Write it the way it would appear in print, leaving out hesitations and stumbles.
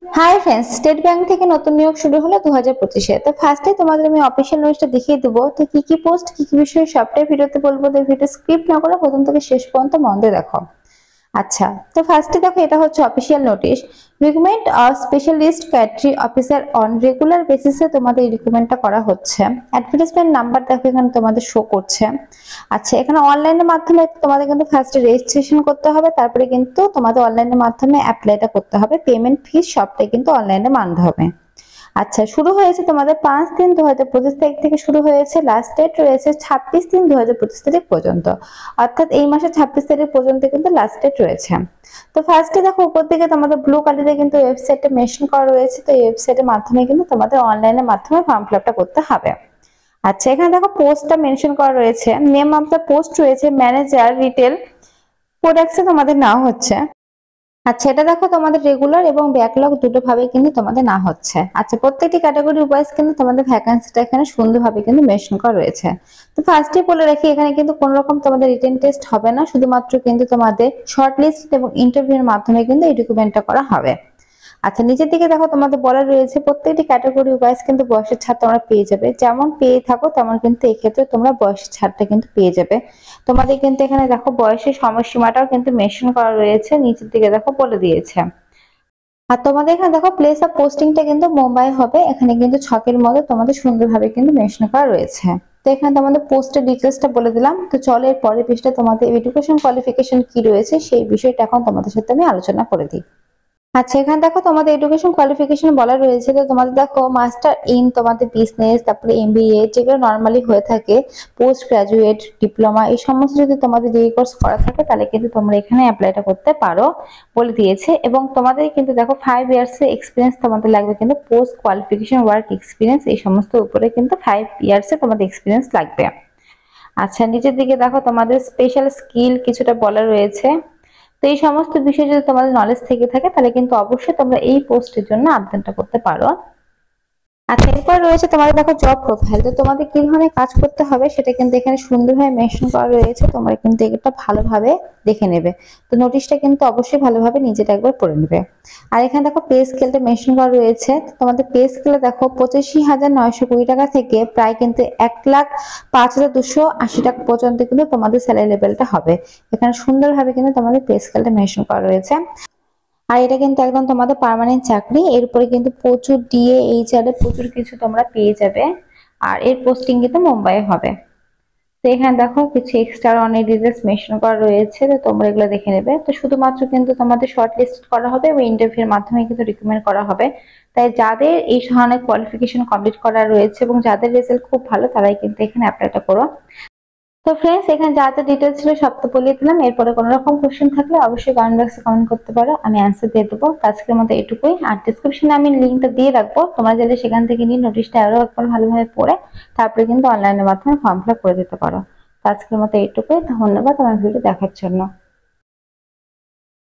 Hi friends, state bank থেকে নতুন নিয়োগ শুরু হলো 2025-এ। তো ফার্স্টে তোমাদের আমি অফিসিয়াল নিউজটা দেখিয়ে দেবো। তো কি কি পোস্ট, কি কি বিষয় সবটাই ভিডিওতে বলবো। তো ভিডিও স্ক্রিপ্ট না করে প্রথম থেকে শেষ পর্যন্ত মন দিয়ে দেখো। আচ্ছা, তো ফার্স্টে দেখো, এটা হচ্ছে official notice. Recruitment of specialist category officer on regular বেসিসে তোমাদের এই রিক্রুটমেন্টটা করা হচ্ছে। অ্যাডভার্টাইজমেন্ট নাম্বার দেখো এখানে তোমাদের শো করছে। আচ্ছা, এখানে অনলাইনের মাধ্যমে তোমাদের কিন্তু ফার্স্টে রেজিস্ট্রেশন করতে হবে, তারপরে কিন্তু তোমাদের অনলাইনের মাধ্যমে অ্যাপ্লাইটা করতে হবে। পেমেন্ট ফিস সবটাই কিন্তু অনলাইনে মানতে হবে। আচ্ছা, শুরু হয়েছে তোমাদের 5-3-2025 তারিখ থেকে শুরু হয়েছে। লাস্ট ডেট রয়েছে 26-3-2025 তারিখ পর্যন্ত, অর্থাৎ এই মাসের 26 তারিখ পর্যন্ত কিন্তু লাস্ট ডেট রয়েছে। তো ফার্স্টে দেখো উপর দিকে তোমাদের ব্লু কালারে কিন্তু ওয়েবসাইটে মেনশন করা রয়েছে। তো এই ওয়েবসাইটের মাধ্যমে কিন্তু তোমাদের অনলাইনের মাধ্যমে ফর্ম ফিল আপটা করতে হবে। আচ্ছা, এখানে দেখো পোস্টটা মেনশন করা রয়েছে। নেম অফ দ্য পোস্ট রয়েছে ম্যানেজার রিটেল প্রোডাক্টসে তোমাদের নেওয়া হচ্ছে। আচ্ছা, এটা দেখো তোমাদের রেগুলার এবং ব্যাকলগ দুটো ভাবে কিন্তু তোমাদের না হচ্ছে। আচ্ছা, প্রত্যেকটি ক্যাটাগরি ওয়াইজ কিন্তু তোমাদের ভ্যাকান্সিটা এখানে সুন্দরভাবে কিন্তু মেনশন করা রয়েছে। তো ফার্স্টে বলে রাখি, এখানে কিন্তু কোনো রকম তোমাদের রিটেন টেস্ট হবে না, শুধুমাত্র কিন্তু তোমাদের শর্ট লিস্ট এবং ইন্টারভিউর মাধ্যমে কিন্তু এই ডকুমেন্টটা করা হবে। আচ্ছা, নিচের দিকে দেখো তোমাদের বলা রয়েছে প্রত্যেকটি ক্যাটাগরি ওয়াইজ কিন্তু বয়সের ছাড় তোমরা পেয়ে যাবে। যেমন পেয়ে থাকো তেমন কিন্তু এই ক্ষেত্রে তোমরা বয়সের ছাড়টা কিন্তু পেয়ে যাবে। তোমাদের কিন্তু এখানে দেখো বয়সের সময়সীমাটাও কিন্তু মেনশন করা রয়েছে, নিচের দিকে দেখো বলে দিয়েছে। আর তোমাদের এখানে দেখো প্লেস অফ পোস্টিংটা কিন্তু মুম্বাই হবে। এখানে কিন্তু ছকের মধ্যে তোমাদের সুন্দরভাবে কিন্তু মেনশন করা রয়েছে। তো এখানে তোমাদের পোস্টের ডিটেলসটা বলে দিলাম। তো চলো এর পরের পৃষ্ঠায় তোমাদের এডুকেশন কোয়ালিফিকেশন কি রয়েছে সেই বিষয়টা এখন তোমাদের সাথে আমি আলোচনা করে দিই। আচ্ছা, এখানে দেখো তোমাদের এডুকেশন কোয়ালিফিকেশন বলা রয়েছে। তো তোমাদের দেখো মাস্টার ইন তোমাদের বিজনেস, তারপরে এমবিএ যেগুলো নরমালি হয়ে থাকে, পোস্ট গ্রাজুয়েট, ডিপ্লোমা, এই সমস্ত যদি তোমাদের ডিগ্রি কোর্স করা থাকে তাহলে কিন্তু তোমরা এখানে অ্যাপ্লাইটা করতে পারো বলে দিয়েছে। এবং তোমাদের কিন্তু দেখো 5 ইয়ার্স এর এক্সপিরিয়েন্স তোমাদের লাগবে, কিন্তু পোস্ট কোয়ালিফিকেশন ওয়ার্ক এক্সপিরিয়েন্স এই সমস্ত উপরে কিন্তু 5 ইয়ার্স এ তোমাদের এক্সপিরিয়েন্স লাগবে। আচ্ছা, নিচের দিকে দেখো তোমাদের স্পেশাল স্কিল কিছুটা বলা রয়েছে। তো এই সমস্ত বিষয়ে যদি তোমাদের নলেজ থেকে থাকে তাহলে কিন্তু অবশ্যই তোমরা এই পোস্টের জন্য আবেদনটা করতে পারো। আচ্ছা, এরপর রয়েছে তোমাদের দেখো জব প্রোফাইল। তো তোমাদের কি ধরনের কাজ করতে হবে সেটা কিন্তু এখানে সুন্দরভাবে মেনশন করা রয়েছে। তোমরা কিন্তু এটা ভালোভাবে দেখে নেবে। তো নোটিশটা কিন্তু অবশ্যই ভালোভাবে নিজেটা একবার পড়ে নেবে। আর এখানে দেখো পে স্কেলটা মেনশন করা রয়েছে। তোমাদের পে স্কেলে দেখো 85,920 টাকা থেকে প্রায় কিন্তু 1,05,280 টাকা পর্যন্ত কিন্তু তোমাদের স্যালারি লেভেলটা হবে। এখানে সুন্দরভাবে কিন্তু তোমাদের পে স্কেলটা মেনশন করা রয়েছে। আর এটা কিন্তু একদম তোমাদের পার্মানেন্ট চাকরি। এরপরে কিন্তু প্রচুর ডিএ এইচআর এ প্রচুর কিছু তোমরা পেয়ে যাবে। আর এর পোস্টিং কিন্তু মুম্বাইয়ে হবে। তো এখানে দেখো কিছু এক্সট্রা অনেক ডিটেলস মেনশন করা রয়েছে, তো তোমরা এগুলো দেখে নেবে। তো শুধুমাত্র কিন্তু তোমাদের শর্ট লিস্ট করা হবে এবং ইন্টারভিউর মাধ্যমে কিন্তু রিকমেন্ড করা হবে। তাই যাদের এই ধরনের কোয়ালিফিকেশন কমপ্লিট করা রয়েছে এবং যাদের রেজাল্ট খুব ভালো তারাই কিন্তু এখানে অ্যাপ্লাইটা করো। তো ফ্রেন্ডস, এখানে যা যা ডিটেলস ছিল সব তো বলে দিলাম। এরপরে কোনো রকম কোশ্চেন থাকলে অবশ্যই কমেন্ট বক্সে কমেন্ট করতে পারো, আমি অ্যান্সার দিয়ে দেবো। আজকের মতো এটুকুই। আর ডিসক্রিপশনে আমি লিঙ্কটা দিয়ে রাখবো, তোমরা চাইলে সেখান থেকে নিয়ে নোটিশটা আরো একবার ভালোভাবে পড়ে তারপরে কিন্তু অনলাইনের মাধ্যমে ফর্ম ফিল আপ করে দিতে পারো। তো আজকের মতো এটুকুই। ধন্যবাদ আমার ভিডিও দেখার জন্য।